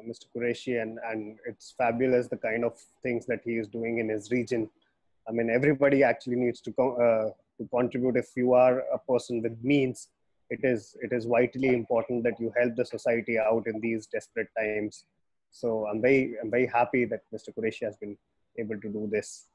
Mr. Qureshi, and it's fabulous the kind of things that he is doing in his region. I mean, everybody actually needs to contribute. If you are a person with means, it is vitally important that you help the society out in these desperate times. So I'm very happy that Mr. Qureshi has been able to do this.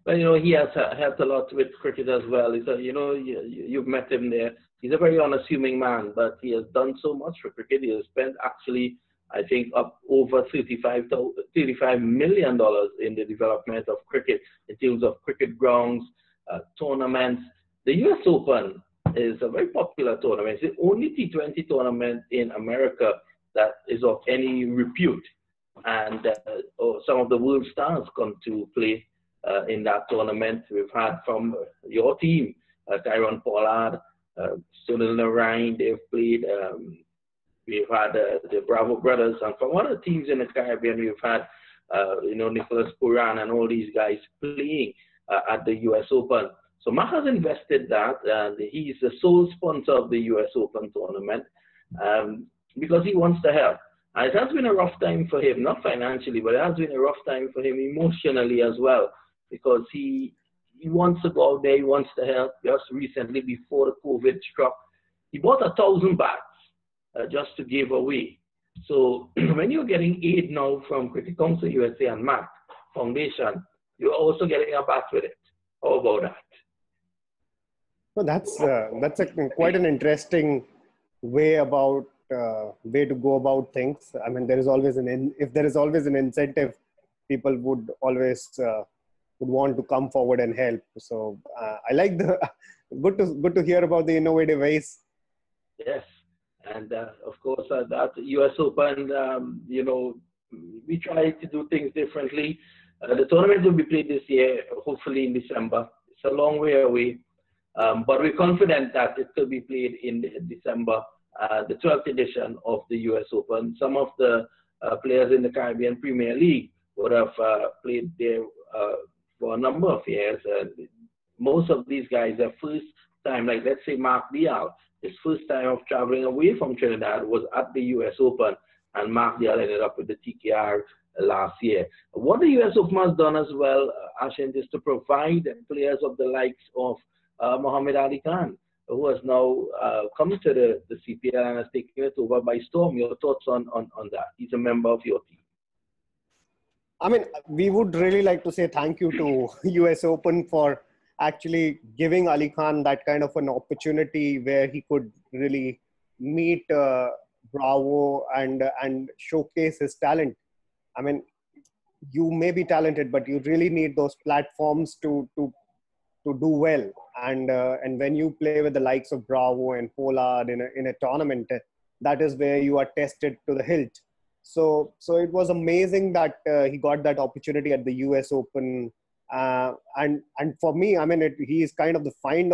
Well, you know, he has helped a lot with cricket as well. He's a, you know, you've met him there. He's a very unassuming man, but he has done so much for cricket. He has spent actually, I think, up over $35 million in the development of cricket in terms of cricket grounds, tournaments. The U.S. Open is a very popular tournament. It's the only T20 tournament in America that is of any repute. And some of the world stars come to play in that tournament. We've had from your team, Tyrone Pollard, Sunil Narain, they've played. We've had the Bravo brothers, and from other teams in the Caribbean, we've had, you know, Nicholas Puran and all these guys playing at the U.S. Open. So MAQ has invested that, and he's the sole sponsor of the U.S. Open tournament because he wants to help. And it has been a rough time for him, not financially, but it has been a rough time for him emotionally as well, because he wants to go out there, he wants to help. Just recently, before the COVID struck, he bought 1,000 bats just to give away. So when you're getting aid now from Cricket Council USA and MAQ Foundation, you're also getting a bat with it. How about that? Well, that's quite an interesting way to go about things. I mean, there is always if there is always an incentive, people would always would want to come forward and help. So I like good to hear about the innovative ways. Yes, and of course that U.S. Open, you know, we try to do things differently. The tournament will be played this year, hopefully in December. It's a long way away, but we're confident that it will be played in December. The 12th edition of the U.S. Open. Some of the players in the Caribbean Premier League would have played there for a number of years. Most of these guys, their first time, like let's say Mark Dial, his first time of traveling away from Trinidad was at the U.S. Open, and Mark Dial ended up with the TKR last year. What the U.S. Open has done as well, Achint, is to provide players of the likes of Muhammad Ali Khan, who has now come to the CPL and has taken it over by storm. Your thoughts on that? He's a member of your team. I mean, we would really like to say thank you to US Open for actually giving Ali Khan that kind of an opportunity where he could really meet Bravo and showcase his talent. I mean, you may be talented, but you really need those platforms to do well. And when you play with the likes of Bravo and Pollard in a tournament, that is where you are tested to the hilt. So it was amazing that he got that opportunity at the US Open. And for me, I mean, he is kind of the find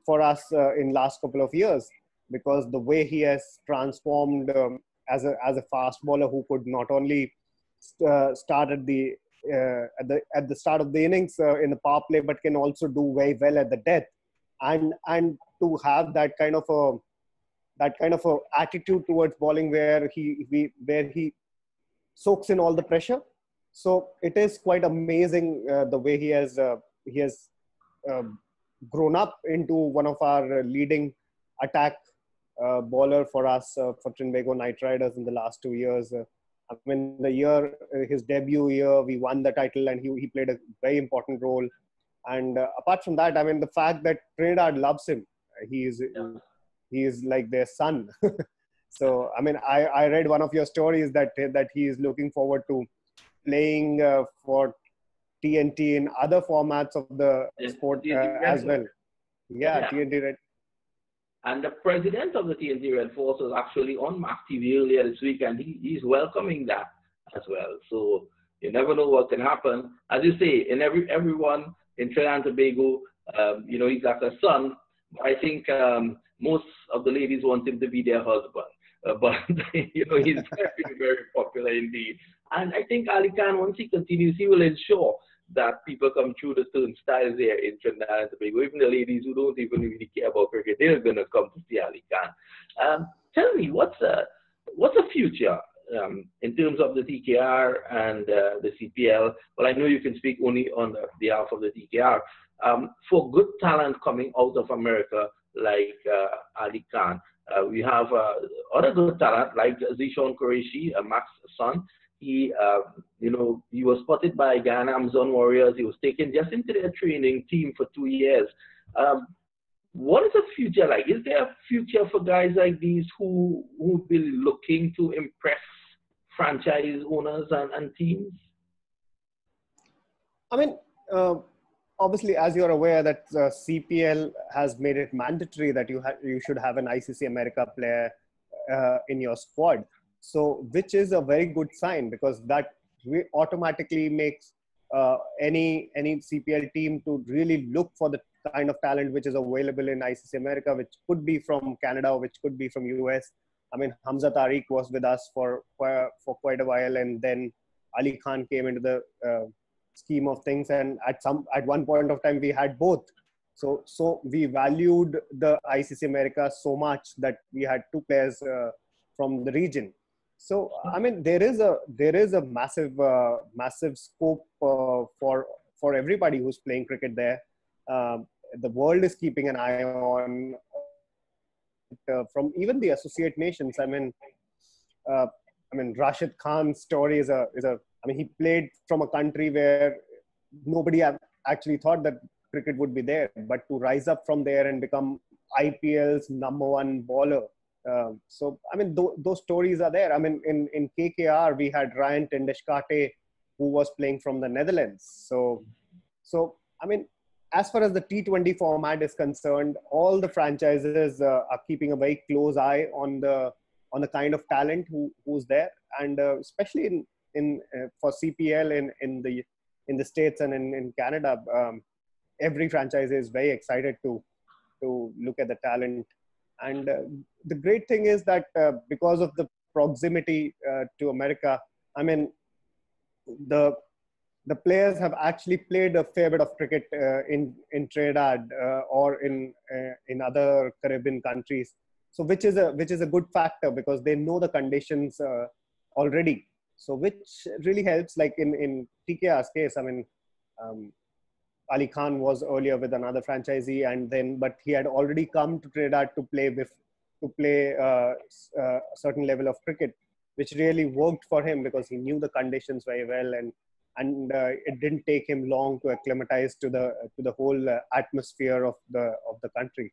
for us in last couple of years, because the way he has transformed as a fast bowler who could not only start at the start of the innings in the power play, but can also do very well at the death, and to have that kind of a attitude towards bowling where he soaks in all the pressure. So it is quite amazing the way he has grown up into one of our leading attack bowler for us for Trinbago Knight Riders in the last 2 years. I mean, his debut year, we won the title, and he played a very important role. And apart from that, I mean, the fact that Trinidad loves him, he is like their son. So, I mean, I read one of your stories that he is looking forward to playing for TNT in other formats of the sport as well. Yeah, TNT Red. And the president of the TNT Red Force was actually on MAQ TV earlier this week, and he's welcoming that as well. So you never know what can happen. As you say, in everyone in Trinidad and Tobago, you know, he's got a son. I think most of the ladies want him to be their husband. But, you know, he's very, very popular indeed. And I think Ali Khan, once he continues, he will ensure that people come through the turnstiles there in Trinidad and Tobago. Even the ladies who don't even really care about cricket, they're going to come to see Ali Khan. Tell me, what's What's the future in terms of the TKR and the CPL? Well, I know you can speak only on behalf of the TKR. For good talent coming out of America, like Ali Khan, we have other good talent like Zishan Qureshi, Mac's son. He, he was spotted by Ghana Amazon Warriors. He was taken just into their training team for 2 years. What is the future like? Is there a future for guys like these who will be looking to impress franchise owners and teams? I mean, obviously, as you're aware, that CPL has made it mandatory that you should have an ICC America player in your squad. So, which is a very good sign, because that automatically makes any CPL team to really look for the kind of talent which is available in ICC America, which could be from Canada, which could be from US. I mean, Hamza Tariq was with us for quite a while, and then Ali Khan came into the scheme of things, and at one point of time we had both. So we valued the ICC America so much that we had two players from the region. So I mean, there is a massive scope for everybody who's playing cricket there. The world is keeping an eye on from even the associate nations. I mean, Rashid Khan's story is a. I mean, he played from a country where nobody actually thought that cricket would be there, but to rise up from there and become IPL's #1 bowler. So, I mean, those stories are there. I mean, in KKR, we had Ryan Tendeshkate, who was playing from the Netherlands. So I mean, as far as the T20 format is concerned, all the franchises are keeping a very close eye on the kind of talent who's there, and especially for CPL in the States and in Canada, every franchise is very excited to look at the talent. And the great thing is that because of the proximity to America, I mean, the players have actually played a fair bit of cricket in Trinidad or in other Caribbean countries. So which is a good factor, because they know the conditions already. So which really helps. Like in TKR's case, I mean, Ali Khan was earlier with another franchisee, but he had already come to Trinidad to play a certain level of cricket, which really worked for him because he knew the conditions very well, and it didn't take him long to acclimatize to the whole atmosphere of the country.